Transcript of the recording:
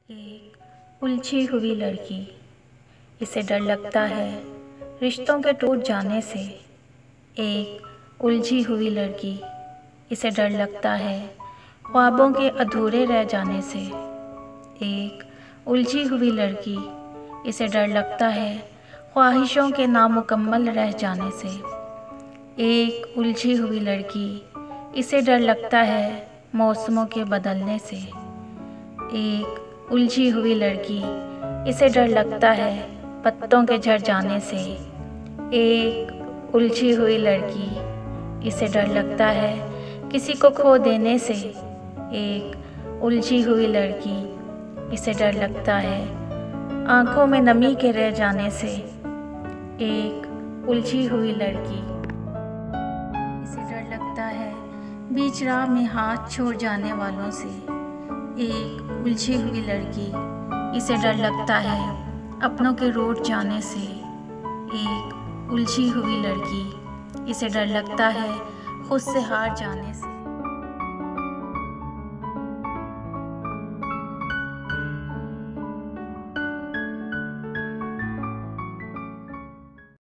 एक उलझी हुई लड़की, इसे डर लगता है रिश्तों के टूट जाने से। एक उलझी हुई लड़की, इसे डर लगता है ख्वाबों के अधूरे रह जाने से। एक उलझी हुई लड़की, इसे डर लगता है ख्वाहिशों के नामुकम्मल रह जाने से। एक उलझी हुई लड़की, इसे डर लगता है मौसमों के बदलने से। एक उलझी हुई लड़की, इसे डर लगता है पत्तों के झड़ जाने से। एक उलझी हुई लड़की, इसे डर लगता है किसी को खो देने से। एक उलझी हुई लड़की, इसे डर लगता है आंखों में नमी के रह जाने से। एक उलझी हुई लड़की, इसे डर लगता है बीच राह में हाथ छोड़ जाने वालों से। एक उलझी हुई लड़की, इसे डर लगता है अपनों के रूठ जाने से। एक उलझी हुई लड़की, इसे डर लगता है खुद से हार जाने से।